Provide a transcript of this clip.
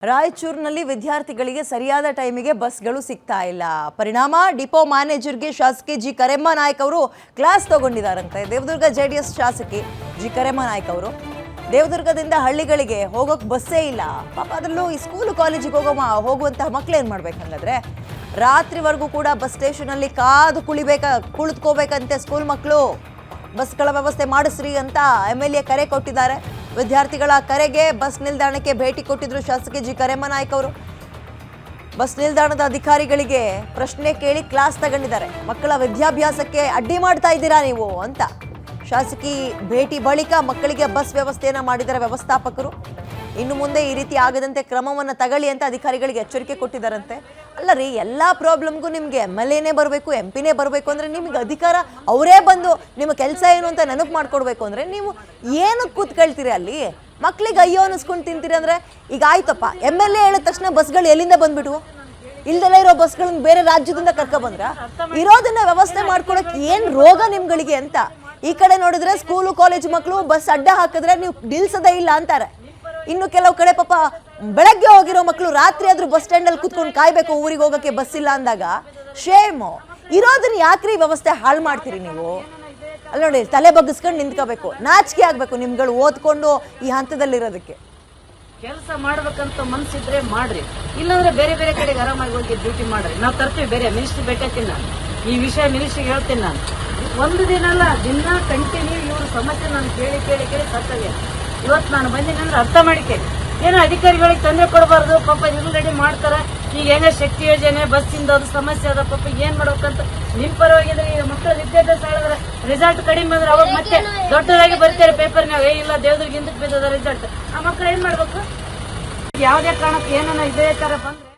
ರಾಯಚೂರಿನಲ್ಲಿ ವಿದ್ಯಾರ್ಥಿಗಳಿಗೆ ಸರಿಯಾದ ಟೈಮಿಗೆ ಬಸ್ಗಳು ಸಿಗ್ತಾ ಇಲ್ಲ. ಪರಿಣಾಮ ಡಿಪೋ ಮ್ಯಾನೇಜರ್ಗೆ ಶಾಸಕಿ ಜಿ ಕರೆಮ್ಮ ನಾಯ್ಕ ಅವರು ಕ್ಲಾಸ್ ತಗೊಂಡಿದ್ದಾರಂತೆ. ದೇವದುರ್ಗ ಜೆಡಿಎಸ್ ಶಾಸಕಿ ಜಿ ಕರೆಮ್ಮ ನಾಯ್ಕ ಅವರು ದೇವದುರ್ಗದಿಂದ ಹಳ್ಳಿಗಳಿಗೆ ಹೋಗೋಕೆ ಬಸ್ಸೇ ಇಲ್ಲ. ಪಾಪ ಅದರಲ್ಲೂ ಈ ಸ್ಕೂಲು ಕಾಲೇಜಿಗೆ ಹೋಗುವಂತಹ ಮಕ್ಳು ಏನು ಮಾಡ್ಬೇಕು ಹಂಗಾದ್ರೆ? ರಾತ್ರಿವರೆಗೂ ಕೂಡ ಬಸ್ ಸ್ಟೇಷನಲ್ಲಿ ಕಾದು ಕುಳಿತುಕೋಬೇಕಂತೆ ಸ್ಕೂಲ್ ಮಕ್ಕಳು. ಬಸ್ಗಳ ವ್ಯವಸ್ಥೆ ಮಾಡಿಸ್ರಿ ಅಂತ MLA ಕರೆ ಕೊಟ್ಟಿದ್ದಾರೆ. ವಿದ್ಯಾರ್ಥಿಗಳ ಕರೆಗೆ ಬಸ್ ನಿಲ್ದಾಣಕ್ಕೆ ಭೇಟಿ ಕೊಟ್ಟಿದ್ರು ಶಾಸಕಿ ಜಿ ಕರೆಮ್ಮ ನಾಯ್ಕ ಅವರು. ಬಸ್ ನಿಲ್ದಾಣದ ಅಧಿಕಾರಿಗಳಿಗೆ ಪ್ರಶ್ನೆ ಕೇಳಿ ಕ್ಲಾಸ್ ತಗೊಂಡಿದ್ದಾರೆ. ಮಕ್ಕಳ ವಿದ್ಯಾಭ್ಯಾಸಕ್ಕೆ ಅಡ್ಡಿ ಮಾಡ್ತಾ ಇದ್ದೀರಾ ನೀವು ಅಂತ ಶಾಸಕಿ ಭೇಟಿ ಬಳಿಕ ಮಕ್ಕಳಿಗೆ ಬಸ್ ವ್ಯವಸ್ಥೆಯನ್ನ ಮಾಡಿದ್ದಾರೆ ವ್ಯವಸ್ಥಾಪಕರು. ಇನ್ನು ಮುಂದೆ ಈ ರೀತಿ ಆಗದಂತೆ ಕ್ರಮವನ್ನು ತಗೊಳ್ಳಿ ಅಂತ ಅಧಿಕಾರಿಗಳಿಗೆ ಎಚ್ಚರಿಕೆ ಕೊಟ್ಟಿದ್ದಾರಂತೆ. ಅಲ್ಲ ರೀ, ಎಲ್ಲ ಪ್ರಾಬ್ಲಮ್ಗೂ ನಿಮಗೆ MLAನೇ ಬರಬೇಕು, MP ನೇ ಬರಬೇಕು ಅಂದರೆ ನಿಮಗೆ ಅಧಿಕಾರ ಅವರೇ ಬಂದು ನಿಮ್ಮ ಕೆಲಸ ಏನು ಅಂತ ನೆನಪು ಮಾಡ್ಕೊಡ್ಬೇಕು ಅಂದರೆ ನೀವು ಏನಕ್ಕೆ ಕೂತ್ಕೊಳ್ತೀರಿ ಅಲ್ಲಿ? ಮಕ್ಳಿಗೆ ಅಯ್ಯೋ ಅನ್ನಿಸ್ಕೊಂಡು ತಿಂತೀರಿ ಅಂದರೆ ಈಗ ಆಯ್ತಪ್ಪ, MLA ಹೇಳಿದ ತಕ್ಷಣ ಬಸ್ಗಳು ಎಲ್ಲಿಂದ ಬಂದ್ಬಿಟ್ವು? ಇಲ್ದೆಲ್ಲ ಇರೋ ಬಸ್ಗಳನ್ನ ಬೇರೆ ರಾಜ್ಯದಿಂದ ಕರ್ಕೊಬಂದ್ರ? ಇರೋದನ್ನ ವ್ಯವಸ್ಥೆ ಮಾಡ್ಕೊಳಕ್ಕೆ ಏನು ರೋಗ ನಿಮ್ಗಳಿಗೆ ಅಂತ. ಈ ಕಡೆ ನೋಡಿದ್ರೆ ಸ್ಕೂಲು ಕಾಲೇಜು ಮಕ್ಕಳು ಬಸ್ ಅಡ್ಡ ಹಾಕಿದ್ರೆ ನೀವು ನಿಲ್ಸೋದೇ ಇಲ್ಲ ಅಂತಾರೆ. ಇನ್ನು ಕೆಲವು ಕಡೆ ಪಾಪ ಬೆಳಗ್ಗೆ ಹೋಗಿರೋ ಮಕ್ಕಳು ರಾತ್ರಿ ಆದ್ರೂ ಬಸ್ ಸ್ಟ್ಯಾಂಡಲ್ಲಿ ಕೂತ್ಕೊಂಡು ಕಾಯ್ಬೇಕು ಊರಿಗೆ ಹೋಗೋಕ್ಕೆ ಬಸ್ ಇಲ್ಲ ಅಂದಾಗ ಶೇಮು. ಇರೋದನ್ನ ಯಾಕ್ರಿ ವ್ಯವಸ್ಥೆ ಹಾಳು ಮಾಡ್ತೀರಿ ನೀವು? ಅಲ್ಲಿ ನೋಡಿ, ತಲೆ ಬಗ್ಗಿಸ್ಕೊಂಡು ನಿಂತ್ಕೋಬೇಕು, ನಾಚಿಕೆ ಆಗ್ಬೇಕು ನಿಮ್ಗಳು ಓದ್ಕೊಂಡು ಈ ಹಂತದಲ್ಲಿರೋದಕ್ಕೆ. ಕೆಲಸ ಮಾಡ್ಬೇಕಂತ ಮನ್ಸಿದ್ರೆ ಮಾಡ್ರಿ, ಇಲ್ಲಾಂದ್ರೆ ಬೇರೆ ಬೇರೆ ಕಡೆಗೆ ಆರಾಮಾಗಿ ಹೋಗಿ ಡ್ಯೂಟಿ ಮಾಡ್ರಿ. ನಾವು ತರ್ತೀವಿ, ಬೇರೆ ಮಿನಿಸ್ಟ್ರಿ ಭೇಟಿ ನಾನು ಈ ವಿಷಯ ಮಿನಿಸ್ಟ್ರಿಗೆ ಹೇಳ್ತೀನಿ. ನಾನು ಒಂದು ದಿನ ಅಲ್ಲ, ದಿನ ಕಂಟಿನ್ಯೂ ಇವ್ರ ಸಮಸ್ಯೆ ನಾನು ಕೇಳಿ ಕೇಳಿ ಕೇಳಿ ಸತ್ತಗೆ ಇವತ್ತು ನಾನು ಬಂದಿನಿ ಅರ್ಥ ಮಾಡಿಕೇಳಿ. ಏನೋ ಅಧಿಕಾರಿಗಳಿಗೆ ತೊಂದರೆ ಕೊಡಬಾರ್ದು, ಪಾಪ ಇವ್ರು ರೆಡಿ ಮಾಡ್ತಾರ. ಈಗ ಏನೋ ಶಕ್ತಿ ಯೋಜನೆ ಬಸ್ಸಿಂದ ಅದು ಸಮಸ್ಯೆ ಅದ, ಪಾಪ ಏನ್ ಮಾಡ್ಬೇಕಂತ ನಿಮ್ ಪರವಾಗಿದ್ರೆ ಈಗ ಮಕ್ಕಳ ವಿದ್ಯಾಭ್ಯಾಸ ಹೇಳಿದ್ರೆ ರಿಸಲ್ಟ್ ಕಡಿಮೆ ಬಂದ್ರೆ ಅವಾಗ ಮತ್ತೆ ದೊಡ್ಡದಾಗಿ ಬರ್ತಾರೆ ಪೇಪರ್ ನಾವು ಇಲ್ಲ ದೇವದುರ್ಗ ಹಿಂದಕ್ಕೆ ಬಿದ್ದದ ರಿಸಲ್ಟ್. ಆ ಮಕ್ಕಳು ಏನ್ ಮಾಡ್ಬೇಕು? ಯಾವುದೇ ಕಾರಣಕ್ಕೆ ಏನೋ ಇದೇ ತರ ಬಂದ್ರೆ